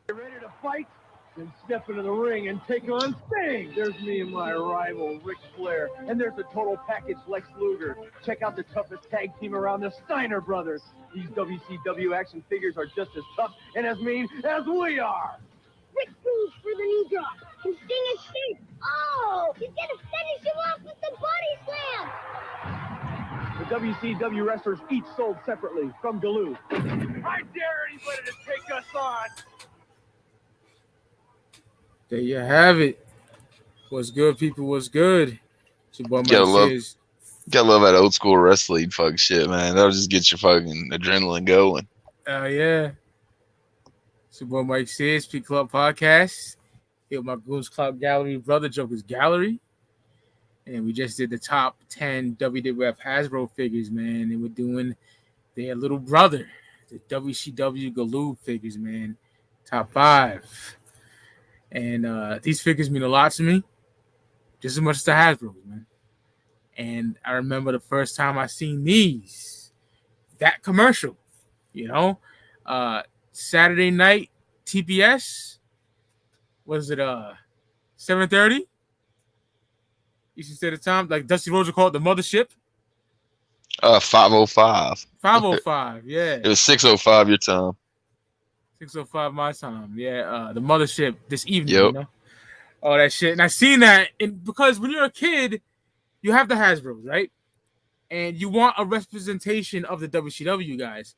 You ready to fight? Then step into the ring and take on Sting. There's me and my rival, Ric Flair. And there's the total package, Lex Luger. Check out the toughest tag team around, the Steiner Brothers. These WCW action figures are just as tough and as mean as we are. Rick goes for the knee drop. And Sting is safe. Oh, he's going to finish him off with the body slam. The WCW wrestlers each sold separately from Galoob. I dare anybody to take us on. There you have it. What's good, people? What's good? It's your boy Mike Sears. Gotta love that old school wrestling fuck shit, man. That'll just get your fucking adrenaline going. Oh, yeah. It's your boy Mike Sears, P Club Podcast. Here with my Goons Clout Gallery brother, Jokerz Gallery. And we just did the top 10 WWF Hasbro figures, man. And we're doing their little brother, the WCW Galoob figures, man. Top 5. And these figures mean a lot to me, just as much as the Hasbros, man. And I remember the first time I seen these, that commercial, Saturday night TBS. Was it 7:30? Eastern Standard Time, like Dustin Rhodes would call it the mothership. 5:05. 5:05, yeah. It was 6:05 your time. 6:05 my time, yeah. The mothership this evening, Yep. All that shit. And I seen that because when you're a kid, you have the Hasbros, right? And you want a representation of the WCW guys.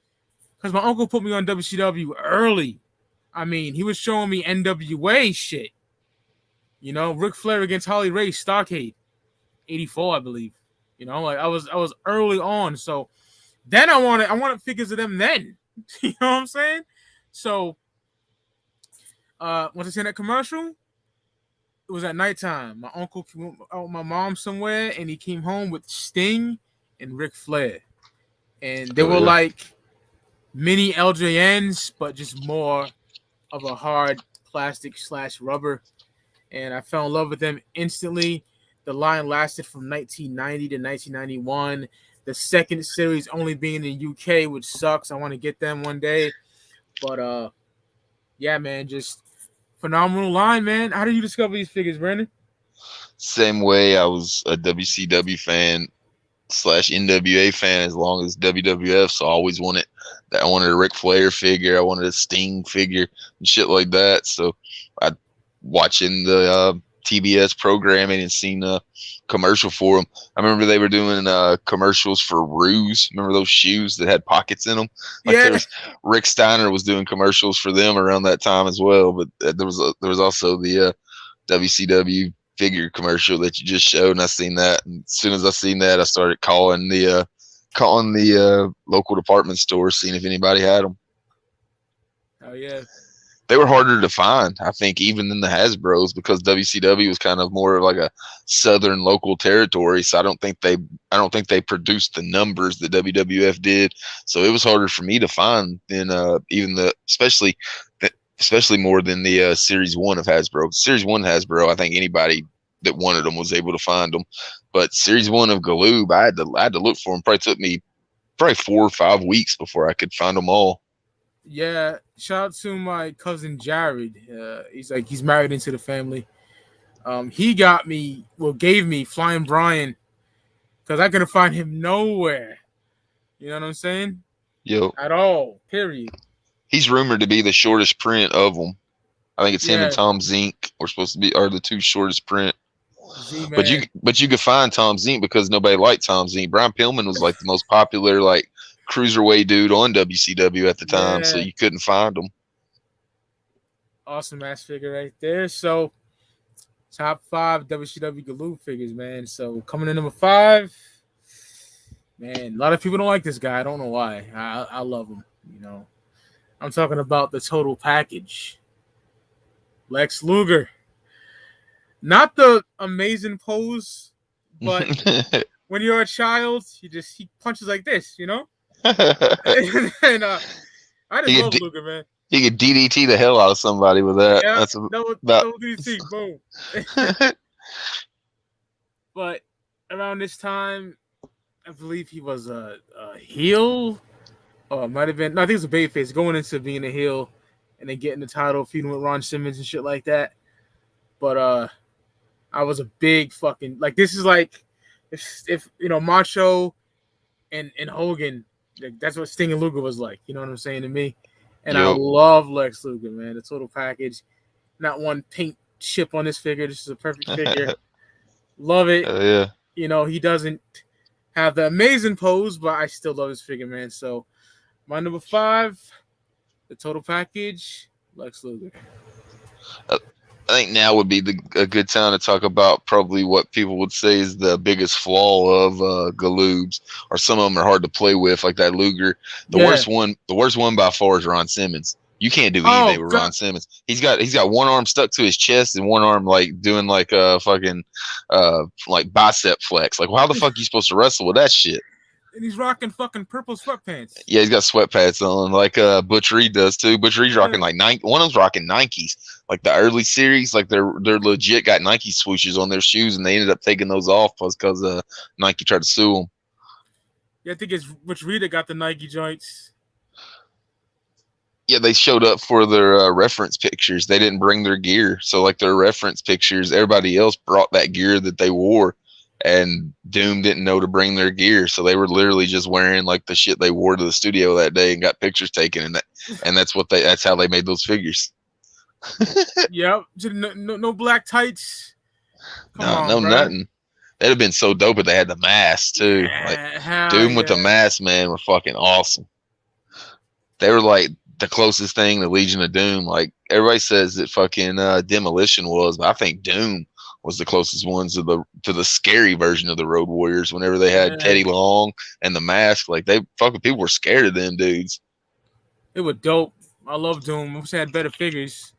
Because my uncle put me on WCW early. I mean, he was showing me NWA shit. Ric Flair against Holly Ray, Stockade, 84, I believe. I was early on. So then I wanted figures of them then. You know what I'm saying? So, once I seen that commercial, it was at nighttime. My uncle came out with my mom somewhere, and he came home with Sting and Ric Flair. And they were like mini LJNs, but just more of a hard plastic / rubber. And I fell in love with them instantly. The line lasted from 1990 to 1991. The second series only being in UK, which sucks. I want to get them one day. But, yeah, man, just phenomenal line, man. How did you discover these figures, Brandon? Same way, I was a WCW fan / NWA fan as long as WWF, so I always wanted that. I wanted a Ric Flair figure. I wanted a Sting figure and shit like that. So I watching the TBS programming and seen a commercial for them. I remember they were doing commercials for Ruse. Remember those shoes that had pockets in them? Rick Steiner was doing commercials for them around that time as well. But there was also the WCW figure commercial that you just showed, and I seen that. And as soon as I seen that, I started calling the local department store, seeing if anybody had them. Oh yeah. They were harder to find, I think, even than the Hasbros, because WCW was kind of more of like a southern local territory. So I don't think they produced the numbers that WWF did. So it was harder for me to find than even especially more than the Series 1 of Hasbro. Series 1 Hasbro, I think anybody that wanted them was able to find them. But Series 1 of Galoob, I had to look for them. Probably took me 4 or 5 weeks before I could find them all. Yeah, shout out to my cousin Jared. He's married into the family. He gave me Flying Brian because I couldn't find him nowhere. You know what I'm saying? Yo. At all. Period. He's rumored to be the shortest print of them. I think it's him and Tom Zink are supposed to are the two shortest print. Z-Man. But you could find Tom Zink because nobody liked Tom Zink. Brian Pillman was like the most popular cruiserweight dude on WCW at the time, so you couldn't find him. Awesome ass figure right there. So top 5 WCW Galoob figures, man. So coming in number 5, man, a lot of people don't like this guy. I don't know why. I love him. I'm talking about the total package. Lex Luger. Not the amazing pose, but when you're a child, he punches like this, and I just love Luger, man. He could DDT the hell out of somebody with that. Yeah, that's double DDT, boom. But around this time, I believe he was a heel. Oh, it might have been. No, I think it was a babyface going into being a heel, and then getting the title, feuding with Ron Simmons and shit like that. But I was a big fucking like this is like if you know Macho and Hogan, like, that's what Sting and Luger was like. You know what I'm saying to me? And I Yep. love Lex Luger, man. The total package. Not one paint chip on this figure. This is a perfect figure. Love it. Yeah. You know, he doesn't have the amazing pose, but I still love his figure, man. So my number 5, the total package, Lex Luger. I think now would be a good time to talk about probably what people would say is the biggest flaw of Galoob's, or some of them are hard to play with, like that Luger. The worst one by far is Ron Simmons. You can't do anything with Ron Simmons. He's got one arm stuck to his chest and one arm like doing like a fucking like bicep flex. Like, how the fuck are you supposed to wrestle with that shit? And he's rocking fucking purple sweatpants. Yeah, he's got sweatpants on, like Butch Reed does too. Butch Reed's rocking like Nike. One of them's rocking Nikes, like the early series. Like they're legit got Nike swooshes on their shoes, and they ended up taking those off because Nike tried to sue them. Yeah, I think it's Butch Reed that got the Nike joints. Yeah, they showed up for their reference pictures. They didn't bring their gear, so like their reference pictures, everybody else brought that gear that they wore. And Doom didn't know to bring their gear, so they were literally just wearing like the shit they wore to the studio that day and got pictures taken, and that's how they made those figures. Yep, no black tights. No, nothing. That'd have been so dope if they had the mask too. Yeah, like Doom with the mask, man, were fucking awesome. They were like the closest thing to Legion of Doom. Like everybody says that fucking Demolition was, but I think Doom was the closest ones to the scary version of the Road Warriors. Whenever they had Teddy Long and the mask, like they fucking people were scared of them dudes. It was dope. I love Doom. I wish I had better figures.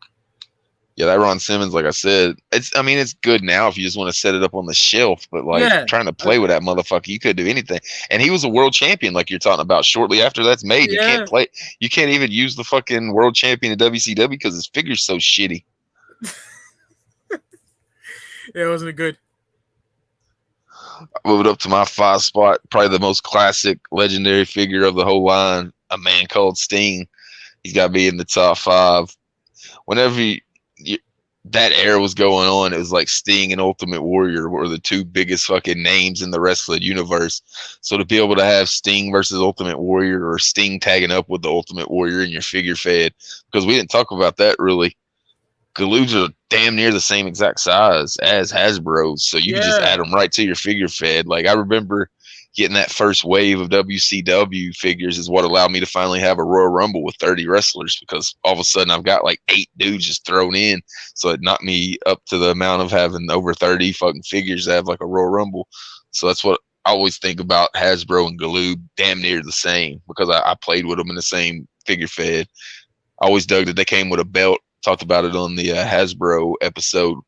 Yeah, that Ron Simmons, like I said, it's good now if you just want to set it up on the shelf, but trying to play with that motherfucker, you could do anything. And he was a world champion, like you're talking about. Shortly after that's made, you can't even use the fucking world champion at WCW because his figure's so shitty. Yeah, it wasn't good. I moved up to my 5 spot, probably the most classic, legendary figure of the whole line, a man called Sting. He's got to be in the top 5. Whenever that era was going on, it was like Sting and Ultimate Warrior were the 2 biggest fucking names in the wrestling universe. So to be able to have Sting versus Ultimate Warrior, or Sting tagging up with the Ultimate Warrior in your figure fed, because we didn't talk about that really. Galoob's are damn near the same exact size as Hasbro's, so you can just add them right to your figure fed. Like I remember getting that first wave of WCW figures is what allowed me to finally have a Royal Rumble with 30 wrestlers, because all of a sudden I've got like 8 dudes just thrown in, so it knocked me up to the amount of having over 30 fucking figures to have like a Royal Rumble. So that's what I always think about Hasbro and Galoob, damn near the same, because I played with them in the same figure fed. I always dug that they came with a belt. Talked about it on the Hasbro episode.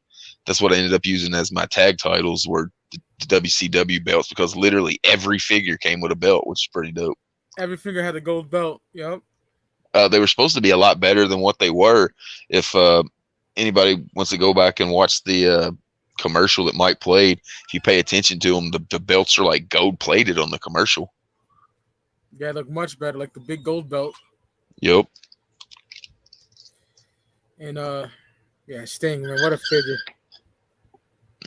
That's what I ended up using as my tag titles, were the WCW belts, because literally every figure came with a belt, which is pretty dope. Every figure had a gold belt. Yep. They were supposed to be a lot better than what they were. If anybody wants to go back and watch the commercial that Mike played, if you pay attention to them, the belts are like gold plated on the commercial. Yeah, they look much better, like the big gold belt. Yep. And Sting, man, what a figure.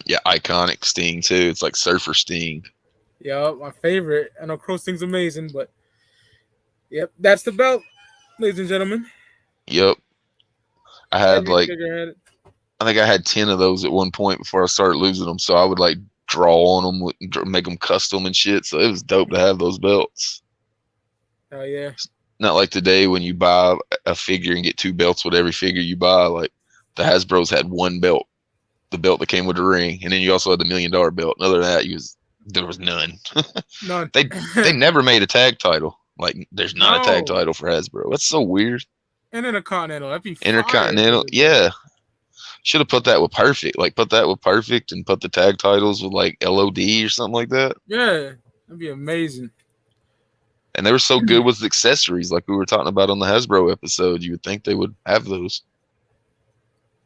Yeah, iconic Sting too. It's like Surfer Sting. Yeah, my favorite. I know Crow Sting's amazing, but yep, that's the belt, ladies and gentlemen. Yep. I think I had 10 of those at one point before I started losing them. So I would like draw on them, make them custom and shit. So it was dope to have those belts. Oh yeah. Not like today when you buy a figure and get 2 belts with every figure you buy. Like the Hasbro's had 1 belt, the belt that came with the ring, and then you also had the $1 million belt. And other than that, there was none. None. They never made a tag title. Like there's not a tag title for Hasbro. That's so weird. And Intercontinental, that'd be Intercontinental, yeah. Should have put that with Perfect. Like put that with Perfect and put the tag titles with like LOD or something like that. Yeah, that'd be amazing. And they were so good with accessories, like we were talking about on the Hasbro episode. You would think they would have those.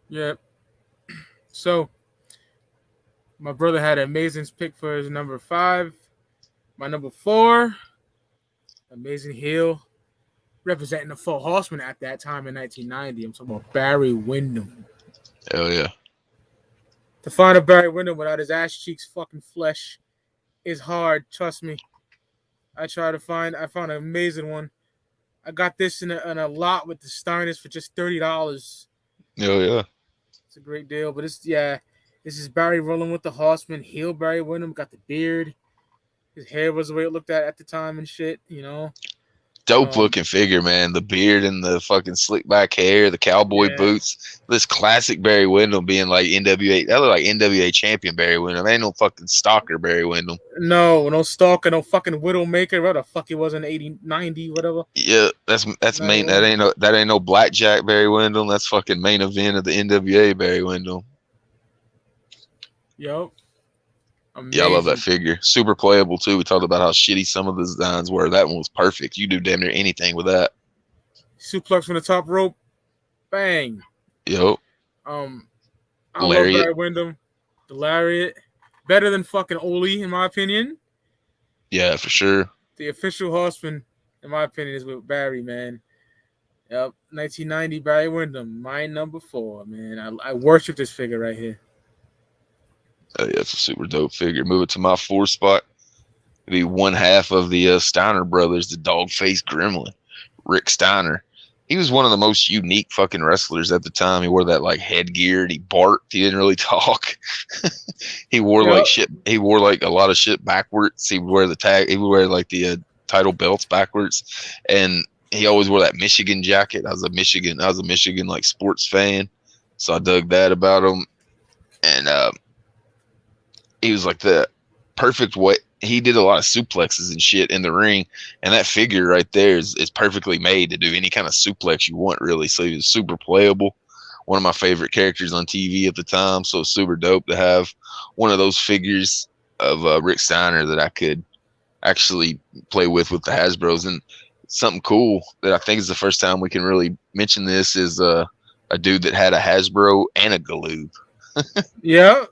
Yeah. So, my brother had an amazing pick for his number 5. My number 4, amazing heel, representing the Four Horsemen at that time in 1990. I'm talking about Barry Windham. Hell yeah. To find a Barry Windham without his ass cheeks fucking flesh is hard. Trust me. I found an amazing one. I got this in a lot with the Steiners for just $30. Hell yeah. It's a great deal, but this is Barry rolling with the Horsemen. Heel Barry Windham, got the beard. His hair was the way it looked at the time and shit, you know. Dope looking figure, man. The beard and the fucking slick back hair, the cowboy boots. This classic Barry Windham being like NWA. That looked like NWA champion Barry Windham. Ain't no fucking stalker Barry Windham. No stalker, no fucking Widowmaker. What the fuck he was in 80, 90, whatever. Yeah, that's main. That ain't no blackjack Barry Windham. That's fucking main event of the NWA Barry Windham. Yup. Amazing. Yeah, I love that figure. Super playable too. We talked about how shitty some of the designs were. That one was perfect. You do damn near anything with that. Suplex from the top rope. Bang. Yep. I love Barry Windham. The lariat. Better than fucking Ole, in my opinion. Yeah, for sure. The official Horseman, in my opinion, is with Barry, man. Yep. 1990 Barry Windham. My number 4, man. I worship this figure right here. Yeah, it's a super dope figure. Move it to my 4 spot. It'd be one half of the Steiner brothers, the dog-faced gremlin, Rick Steiner. He was one of the most unique fucking wrestlers at the time. He wore that like headgear and he barked. He didn't really talk. He wore like shit. He wore like a lot of shit backwards. He would wear the tag. He would wear like the title belts backwards, and he always wore that Michigan jacket. I was a Michigan like sports fan, so I dug that about him. And he was like the perfect way. He did a lot of suplexes and shit in the ring, and that figure right there is perfectly made to do any kind of suplex you want, really. So he was super playable. One of my favorite characters on TV at the time, so it's super dope to have one of those figures of Rick Steiner that I could actually play with the Hasbros. And something cool that I think is the first time we can really mention this is a dude that had a Hasbro and a Galoob. Yeah.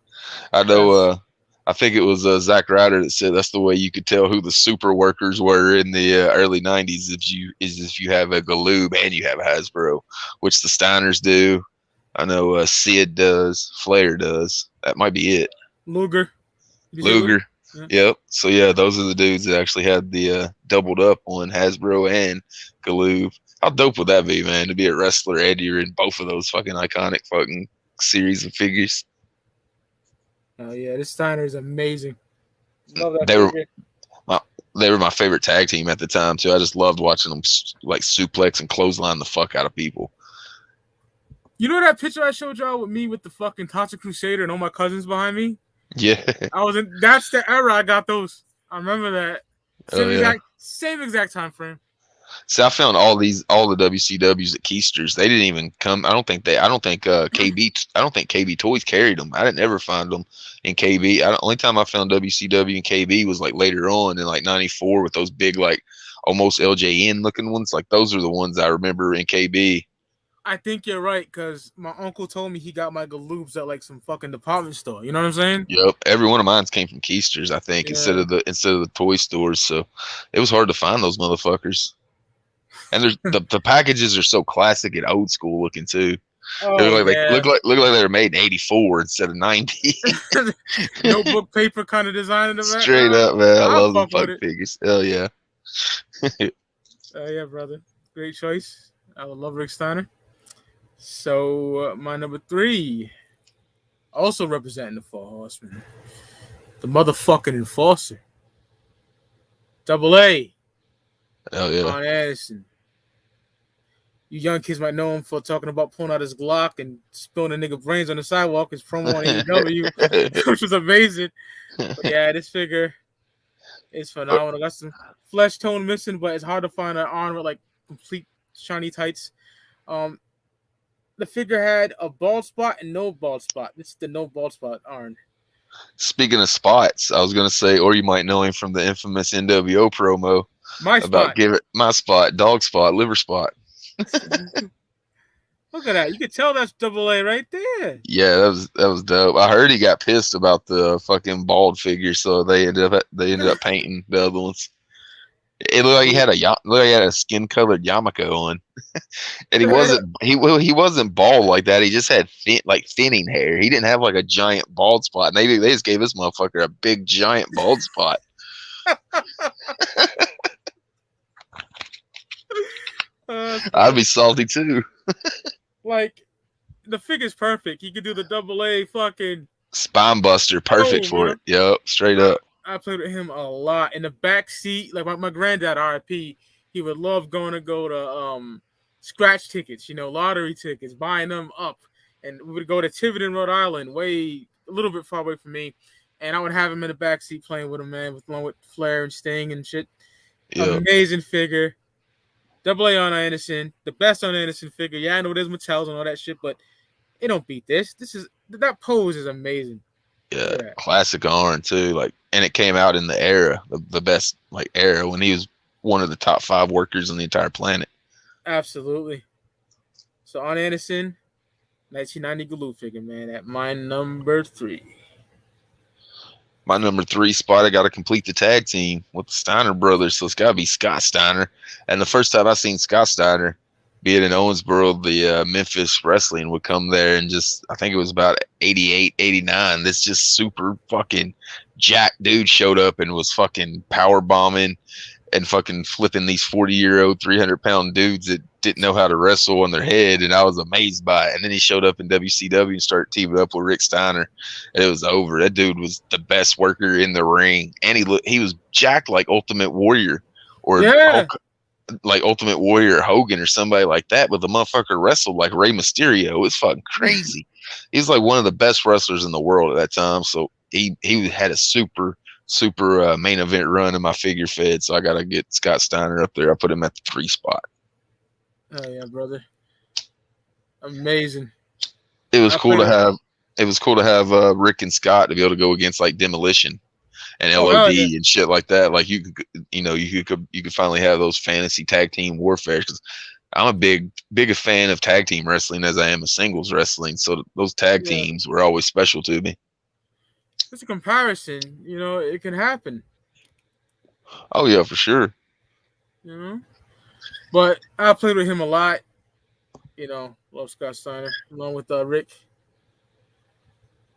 I know I think it was Zack Ryder that said that's the way you could tell who the super workers were in the early 90s if you have a Galoob and you have a Hasbro, which the Steiners do. I know Sid does, Flair does. That might be it. Luger. Yeah. Yep. So yeah, those are the dudes that actually had the doubled up on Hasbro and Galoob. How dope would that be, man, to be a wrestler and you're in both of those fucking iconic fucking series of figures? Oh yeah, this Steiner is amazing. Love that they were my favorite tag team at the time too. I just loved watching them like suplex and clothesline the fuck out of people. You know that picture I showed y'all with me with the fucking Toxic Crusader and all my cousins behind me? Yeah. That's the era I got those. I remember that. Same exact time frame. See, I found all the WCWs at Keister's. They didn't even come. I don't think KB Toys carried them. I didn't ever find them in KB. Only time I found WCW and KB was like later on in like '94 with those big like almost LJN looking ones. Like those are the ones I remember in KB. I think you're right because my uncle told me he got my Galoobs at like some fucking department store. You know what I'm saying? Yep. Every one of mine came from Keister's, I think, instead of the toy stores. So it was hard to find those motherfuckers. And there's the packages are so classic and old school looking too. Oh, they look like they were made in '84 instead of '90. Notebook paper kind of design in the back. Straight up, man. I love the fuck figures. Hell yeah. Yeah, brother. Great choice. I would love Rick Steiner. So my number 3, also representing the Four Horsemen, the motherfucking Enforcer, Double A. Hell yeah. Arn Anderson. You young kids might know him for talking about pulling out his Glock and spilling a nigga brains on the sidewalk. His promo on AEW, which was amazing. But yeah, this figure is phenomenal. Got some flesh tone missing, but it's hard to find an Arn with like complete shiny tights. The figure had a bald spot and no bald spot. This is the no bald spot Arn. Speaking of spots, I was gonna say, or you might know him from the infamous NWO promo. My spot. My spot, dog spot, liver spot. Look at that. You can tell that's Double A right there. Yeah, that was dope. I heard he got pissed about the fucking bald figure, so they ended up painting the other ones. It looked like he had a skin colored yarmulke on, and he wasn't bald like that. He just had thinning hair. He didn't have like a giant bald spot. And they just gave this motherfucker a big giant bald spot. I'd be salty too. Like, the figure's perfect. You could do the AA fucking spine buster, perfect for it. Yep, straight up. I played with him a lot in the back seat. Like my granddad, RIP, he would love go to scratch tickets, lottery tickets, buying them up, and we would go to Tiverton, Rhode Island, a little bit far away from me, and I would have him in the back seat playing with him, man, along with Flair and Sting and shit. Yep. Amazing figure. AA on Anderson, the best on Anderson figure. Yeah, I know there's Mattels and all that shit, but it don't beat this. That pose is amazing. Yeah, classic Arn too. And it came out in the era, the best era when he was one of the top 5 workers on the entire planet. Absolutely. So Arn Anderson, 1990 Galoob figure, man, at my number 3. My number 3 spot, I got to complete the tag team with the Steiner brothers, so it's got to be Scott Steiner. And the first time I seen Scott Steiner, be it in Owensboro, the Memphis Wrestling would come there, and I think it was about 88, 89. This just super fucking jack dude showed up and was fucking power bombing and fucking flipping these 40-year-old, 300-pound dudes that didn't know how to wrestle on their head, and I was amazed by it. And then he showed up in WCW and started teaming up with Rick Steiner, and it was over. That dude was the best worker in the ring, and he was jacked like Ultimate Warrior or like Ultimate Warrior Hogan or somebody like that, but the motherfucker wrestled like Rey Mysterio. It's fucking crazy. He's like one of the best wrestlers in the world at that time, so he had a super main event run in my figure fed, so I gotta get Scott Steiner up there. I put him at the 3 spot. Oh yeah, brother, amazing. It was cool to have Rick and Scott to be able to go against like Demolition and LOD and shit like that. Like you could finally have those fantasy tag team warfare, because I'm a big fan of tag team wrestling as I am of singles wrestling. So those tag teams were always special to me. It's a comparison, it can happen. Oh yeah, for sure. But I played with him a lot. Love Scott Steiner along with Rick.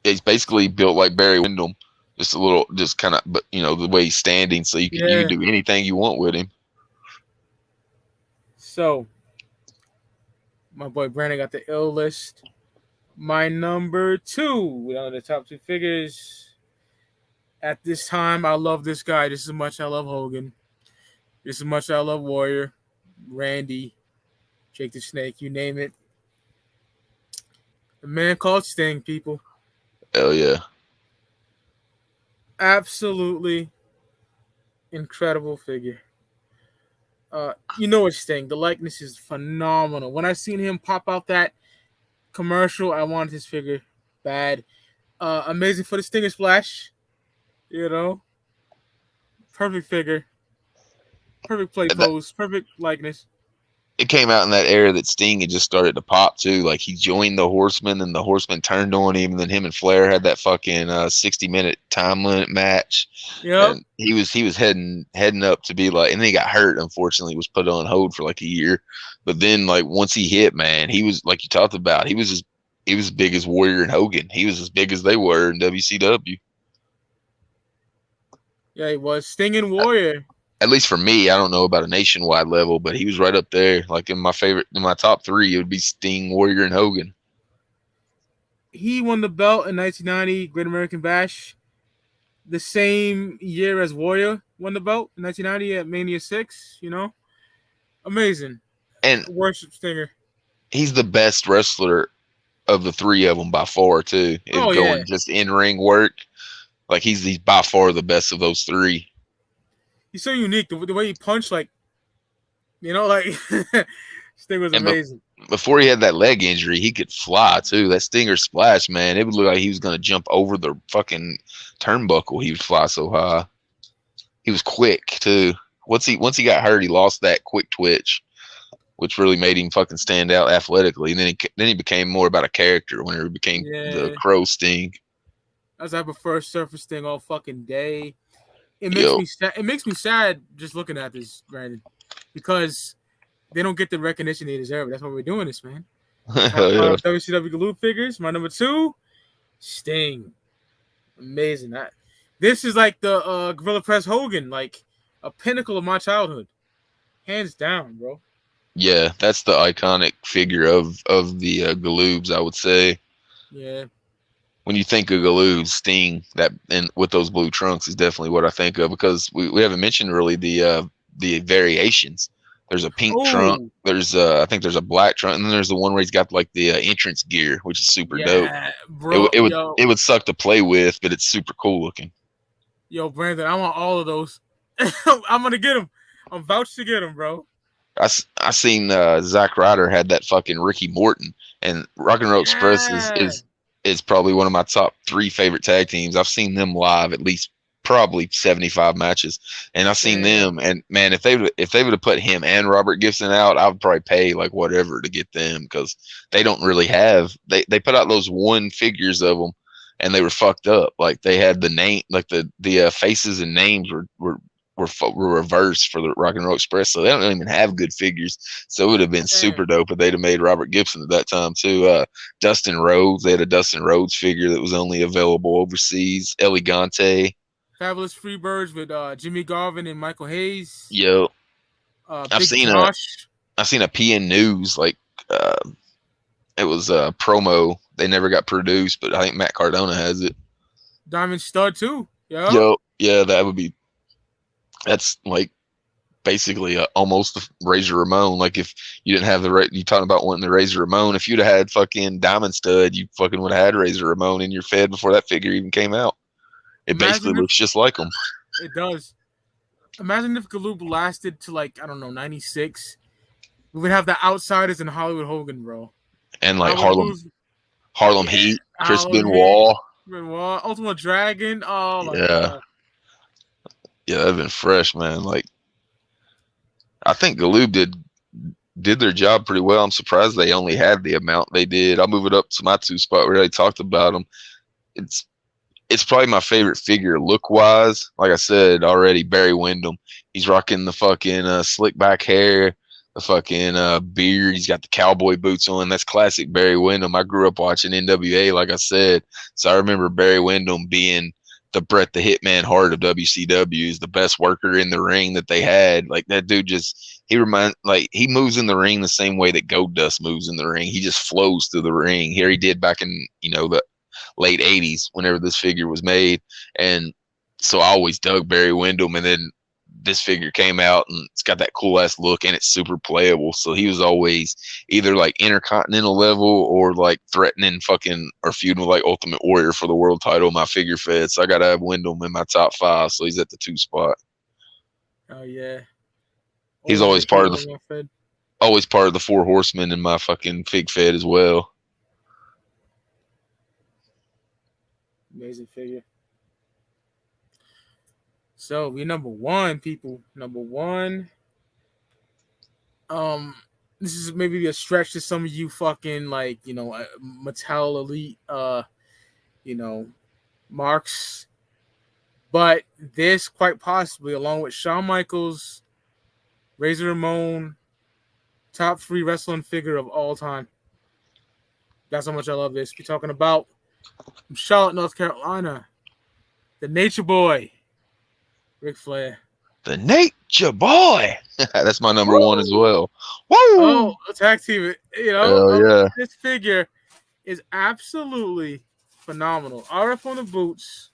He's basically built like Barry Windham, just kind of, but the way he's standing, so you can do anything you want with him. So, my boy Brandon got the ill list. My number 2, one of the top 2 figures. At this time, I love this guy just as much as I love Hogan. Just as much as I love Warrior, Randy, Jake the Snake, you name it. The man called Sting, people. Hell yeah. Absolutely incredible figure. It's Sting. The likeness is phenomenal. When I seen him pop out that commercial, I wanted his figure bad. Amazing for the Stinger splash. Perfect figure. Perfect play pose. Perfect likeness. It came out in that era that Sting had just started to pop too. Like he joined the Horsemen, and the Horsemen turned on him, and then him and Flair had that fucking 60-minute time limit match. Yeah, he was heading up to be like, and then he got hurt. Unfortunately, was put on hold for like a year. But then, like once he hit, man, he was like you talked about. He was as big as Warrior and Hogan. He was as big as they were in WCW. Yeah, he was. Sting and Warrior. At least for me, I don't know about a nationwide level, but he was right up there. Like in my top 3, it would be Sting, Warrior, and Hogan. He won the belt in 1990, Great American Bash, the same year as Warrior won the belt in 1990 at Mania 6. Amazing. And worship Stinger. He's the best wrestler of the 3 of them by far, too. Going just in-ring work, like he's by far the best of those 3. He's so unique. The way he punched, Sting was amazing. Before he had that leg injury, he could fly too. That Stinger splash, man, it would look like he was going to jump over the fucking turnbuckle. He would fly so high. He was quick too. Once he got hurt, he lost that quick twitch, which really made him fucking stand out athletically. And then he became more about a character when he became the Crow Sting. I prefer Surfer Sting all fucking day. It makes me sad. It makes me sad just looking at this, Brandon, because they don't get the recognition they deserve. That's why we're doing this, man. Top 5 WCW Galoob figures. My number 2, Sting. Amazing. This is like the Gorilla Press Hogan, like a pinnacle of my childhood, hands down, bro. Yeah, that's the iconic figure of the Galoobs, I would say. Yeah. When you think of Galoob, Sting, that and with those blue trunks is definitely what I think of, because we haven't mentioned really the variations. There's a pink trunk. There's I think there's a black trunk, and then there's the one where he's got like the entrance gear, which is super dope. Bro, it would suck to play with, but it's super cool looking. Yo, Brandon, I want all of those. I'm gonna get them. I'm vouched to get them, bro. I seen Zack Ryder had that fucking Ricky Morton, and Rock and Roll Express is probably one of my top 3 favorite tag teams. I've seen them live at least probably 75 matches, and I've seen them. And man, if they would have put him and Robert Gibson out, I would probably pay like whatever to get them, because they don't really have. They put out those 1 figures of them, and they were fucked up. Like they had the name, like the faces and names were reversed for the Rock and Roll Express, so they don't even have good figures. So it would have been super dope if they'd have made Robert Gibson at that time too. Dustin Rhodes, they had a Dustin Rhodes figure that was only available overseas. Elegante, Fabulous Freebirds with Jimmy Garvin and Michael Hayes. Yo, I've seen a PN News, like it was a promo. They never got produced, but I think Matt Cardona has it. Diamond Stud too. Yo, yeah, that's like basically almost the Razor Ramon. Like if you didn't have you talking about wanting the Razor Ramon, if you'd have had fucking Diamond Stud, you fucking would have had Razor Ramon in your Fed before that figure even came out. It basically looks just like them. It does. Imagine if Galoob lasted to like, I don't know, 96. We would have the Outsiders and Hollywood Hogan, bro. And like Harlem Heat, Chris Benoit, Ultimate Dragon. Oh my God. Yeah, that'd been fresh, man. Like, I think Galoob did their job pretty well. I'm surprised they only had the amount they did. I'll move it up to my 2 spot. We already talked about them. It's probably my favorite figure look wise. Like I said already, Barry Windham. He's rocking the fucking slick back hair, the fucking beard. He's got the cowboy boots on. That's classic Barry Windham. I grew up watching NWA, like I said, so I remember Barry Windham being the Bret the Hitman Hart of WCW. Is the best worker in the ring that they had. Like that dude he moves in the ring the same way that Goldust moves in the ring. He just flows through the ring. Here he did back in the late 80s whenever this figure was made. And so I always dug Barry Windham, and then this figure came out and it's got that cool ass look and it's super playable. So he was always either like intercontinental level or like threatening fucking or feuding with like Ultimate Warrior for the world title in my figure fed. So I gotta have Windham in my top 5. So he's at the 2 spot. Oh yeah. He's always part of the 4 horsemen in my fucking fig fed as well. Amazing figure. So we number 1, people. Number 1. This is maybe a stretch to some of you fucking like, Mattel Elite marks. But this quite possibly, along with Shawn Michaels, Razor Ramon, top 3 wrestling figure of all time. That's how much I love this. We're talking about from Charlotte, North Carolina, the Nature Boy Ric Flair. The Nature Boy. That's my number 1 as well. Woo! Oh, tag team. Yeah. This figure is absolutely phenomenal. RF on the boots,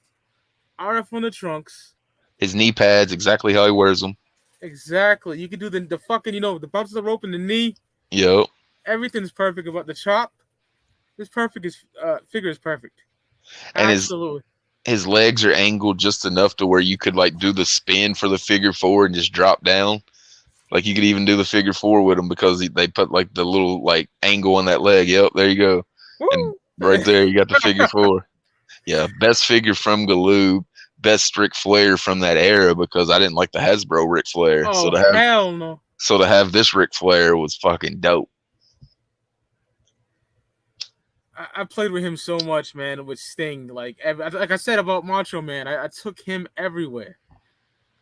RF on the trunks. His knee pads, exactly how he wears them. Exactly. You can do the fucking, the bumps of the rope in the knee. Yep. Everything's perfect about the chop. This figure is perfect. And absolutely. His legs are angled just enough to where you could like do the spin for the figure 4 and just drop down. Like you could even do the figure 4 with him because they put like the little like angle on that leg. Yep, there you go. Woo! And right there you got the figure 4. Yeah, best figure from Galoob, best Ric Flair from that era, because I didn't like the Hasbro Ric Flair. Oh, hell no. So to have this Ric Flair was fucking dope. I played with him so much, man, with Sting. Like I said about Macho Man, I took him everywhere.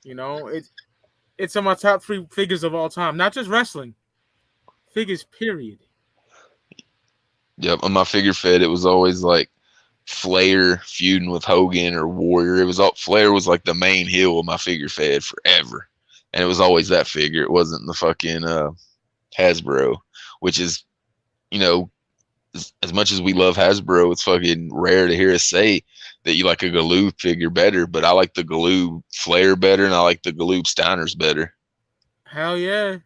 You know, it's on my top 3 figures of all time, not just wrestling. Figures, period. Yep, on my figure fed, it was always like Flair feuding with Hogan or Warrior. It was all Flair was like the main heel of my figure fed forever, and it was always that figure. It wasn't the fucking Hasbro, which is, you know, as much as we love Hasbro, it's fucking rare to hear us say that you like a Galoob figure better. But I like the Galoob Flair better, and I like the Galoob Steiners better. Hell yeah!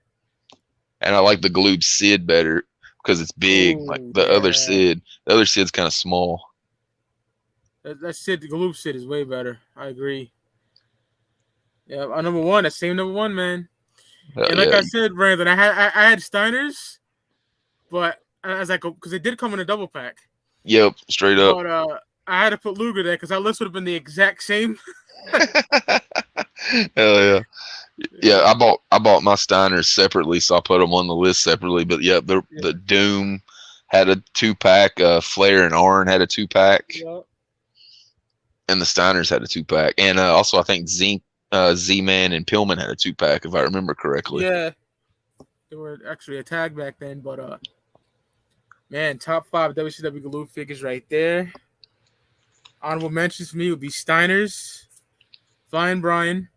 And I like the Galoob Sid better because it's big. Ooh, like the other Sid. The other Sid's kind of small. That Sid, the Galoob Sid is way better. I agree. Yeah, our number 1, that same number 1, man. And like I said, Brandon, I had Steiners, but I was like, because it did come in a double pack. Yep, straight up. But I had to put Luger there because our list would have been the exact same. Hell yeah. Yeah, I bought my Steiners separately, so I put them on the list separately. But yeah, the Doom had a 2-pack. Flair and Arn had a 2-pack. Yep. And the Steiners had a 2-pack. And also I think Z-Man and Pillman had a 2-pack, if I remember correctly. Yeah. They were actually a tag back then, but man, top 5 WCW Galoob figures right there. Honorable mentions for me would be Steiners, Flying Brian,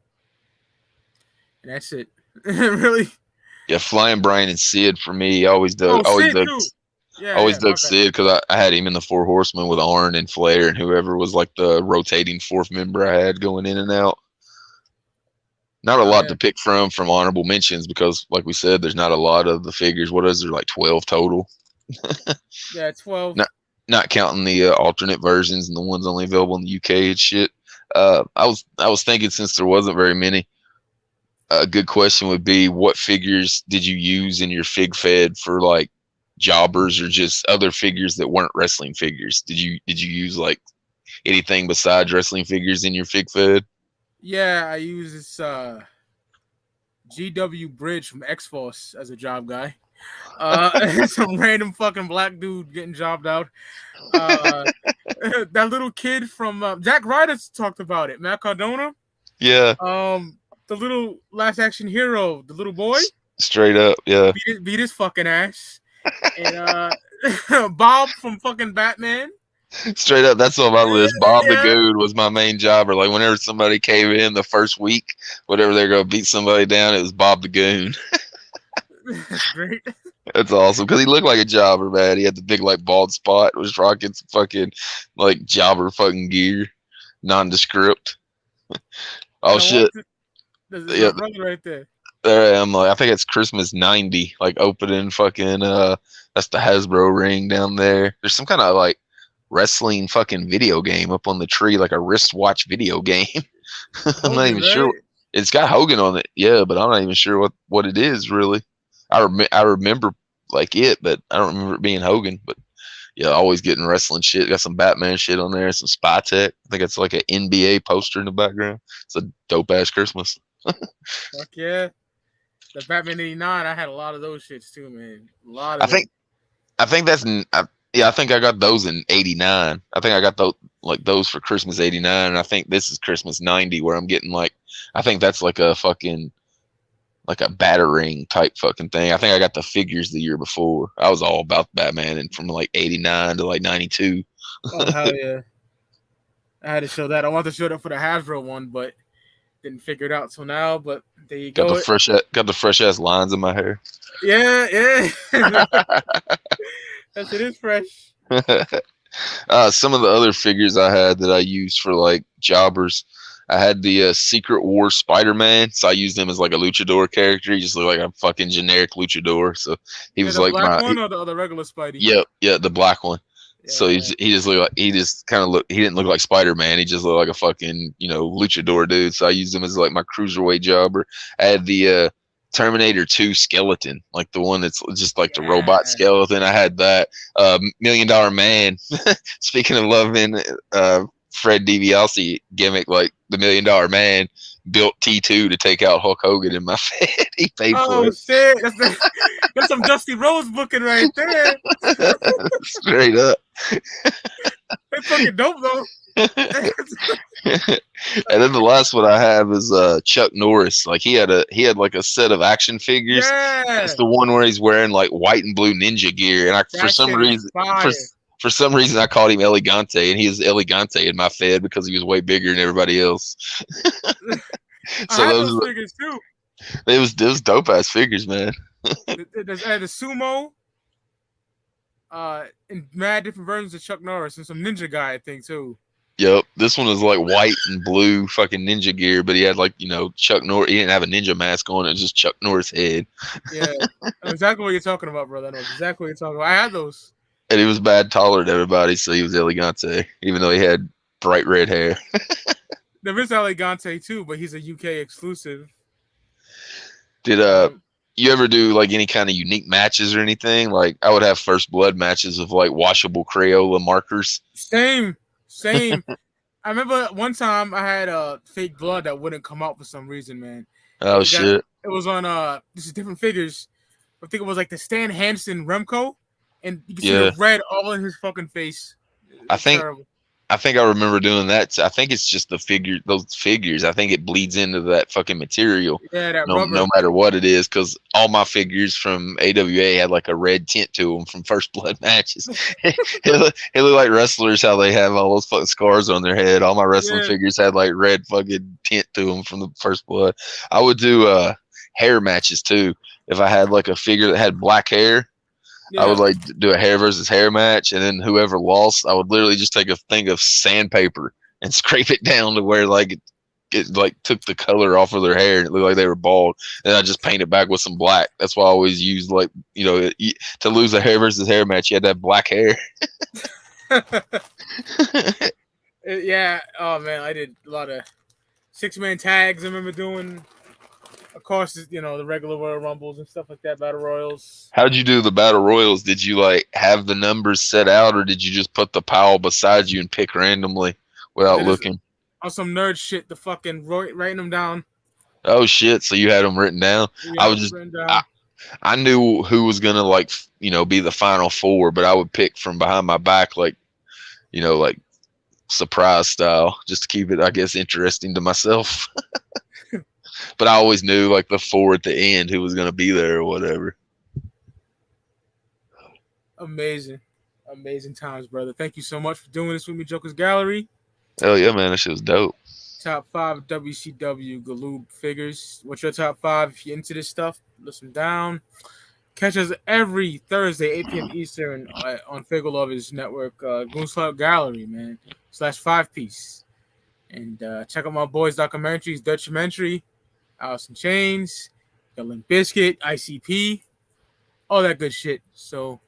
and that's it. Really? Yeah, Flying Brian and Sid for me. Always dug Sid because I had him in the 4 Horsemen with Arn and Flair and whoever was like the rotating 4th member I had going in and out. Not a lot to pick from honorable mentions because, like we said, there's not a lot of the figures. What is there, like 12 total? Yeah, 12. Not counting the alternate versions and the ones only available in the UK and shit. I was thinking, since there wasn't very many, a good question would be, what figures did you use in your fig fed for like jobbers or just other figures that weren't wrestling figures? Did you use like anything besides wrestling figures in your fig fed? Yeah, I use this GW Bridge from X-Force as a job guy. Some random fucking black dude getting jobbed out. That little kid from Jack Ryder talked about it. Matt Cardona. Yeah. The little Last Action Hero, the little boy. Straight up, yeah. Beat his fucking ass. And Bob from fucking Batman. Straight up, that's on my list. Bob the Goon was my main jobber. Like whenever somebody came in the first week, whatever they're gonna beat somebody down, it was Bob the Goon. That's great. That's awesome because he looked like a jobber, man. He had the big like bald spot. Was rocking some fucking like jobber fucking gear, nondescript. Oh shit! There's brother right there. There I am. Like, I think it's Christmas '90. Like opening fucking. That's the Hasbro ring down there. There's some kind of like wrestling fucking video game up on the tree, like a wristwatch video game. I'm not even sure. It's got Hogan on it, yeah, but I'm not even sure what it is really. I remember like it, but I don't remember it being Hogan. But yeah, always getting wrestling shit. Got some Batman shit on there, some Spy Tech. I think it's like an NBA poster in the background. It's a dope ass Christmas. Fuck yeah. The Batman '89, I had a lot of those shits too, man. A lot of I think I think I got those in '89. I think I got those for Christmas '89, and I think this is Christmas '90 where I'm getting like, I think that's like a fucking like a battering type fucking thing. I think I got the figures the year before. I was all about Batman, and from like '89 to like '92. Oh hell yeah! I had to show that. I wanted to show that for the Hasbro one, but didn't figure it out till now. But there you go. Got the fresh ass lines in my hair. Yeah. That shit is fresh. Some of the other figures I had that I used for like jobbers, I had the Secret War Spider-Man, so I used him as like a luchador character. He just looked like a fucking generic luchador. So he was like black one or the regular Spidey? Yeah, the black one. Yeah. So he just looked like, he didn't look like Spider-Man. He just looked like a fucking, luchador dude. So I used him as like my cruiserweight jobber. I had the Terminator 2 skeleton, like the one that's just like the robot skeleton. I had that. $1 Million Man. Speaking of loving Fred DiBiase gimmick, like the $1 Million Man built T2 to take out Hulk Hogan in my head. He paid for it. Oh shit! That's some Dusty Rhodes booking right there. Straight up. They fucking dope though. And then the last one I have is Chuck Norris. Like he had like a set of action figures. Yeah, It's the one where he's wearing like white and blue ninja gear, and that shit is fire. for some reason I called him Elegante, and he is Elegante in my Fed because he was way bigger than everybody else. I had those figures too. It was dope ass figures, man. I had a sumo, and mad different versions of Chuck Norris and some ninja guy, I think too. Yep, this one was like white and blue fucking ninja gear, but he had like Chuck Norris. He didn't have a ninja mask on; it was just Chuck Norris head. Yeah, I know exactly what you're talking about, brother. I know exactly what you're talking about. I had those. And he was bad taller than everybody, so he was Elegante, even though he had bright red hair. There is Elegante too, but he's a UK exclusive. Did you ever do like any kind of unique matches or anything? Like I would have first blood matches of like washable Crayola markers. Same. I remember one time I had fake blood that wouldn't come out for some reason, man. Oh shit! It was on this is different figures. I think it was like the Stan Hansen Remco, and you can see the red all in his fucking face. I think I remember doing that. I think it's just those figures. I think it bleeds into that fucking material. Yeah, that no matter what it is, because all my figures from AWA had like a red tint to them from First Blood matches. It looked like wrestlers how they have all those fucking scars on their head. All my wrestling figures had like red fucking tint to them from the First Blood. I would do hair matches too. If I had like a figure that had black hair, I would like do a hair versus hair match, and then whoever lost, I would literally just take a thing of sandpaper and scrape it down to where like it like took the color off of their hair and it looked like they were bald. And I just paint it back with some black. That's why I always use like to lose a hair versus hair match, you had to have black hair. Yeah. Oh man, I did a lot of 6-man tags. I remember doing. Of course, the regular Royal Rumbles and stuff like that, Battle Royals. How'd you do the Battle Royals? Did you like have the numbers set out, or did you just put the pile beside you and pick randomly without looking? On some nerd shit, the fucking writing them down. Oh shit! So you had them written down? Yeah, I knew who was gonna be the final four, but I would pick from behind my back, like surprise style, just to keep it, I guess, interesting to myself. But I always knew like the four at the end who was going to be there or whatever. Amazing times, brother. Thank you so much for doing this with me, Jokerz Gallery. Hell yeah, man. That shit was dope. Top 5 WCW Galoob Figures. What's your top 5 if you're into this stuff? Listen down. Catch us every Thursday, 8 p.m. Eastern on Faygoluvers Network, Goons Gallery, man, /5piece. And check out my boys' documentaries, Dutchmentary, Alice in Chains, Limp Bizkit, ICP, all that good shit. So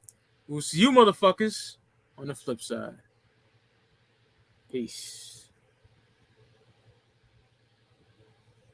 we'll see you motherfuckers on the flip side. Peace.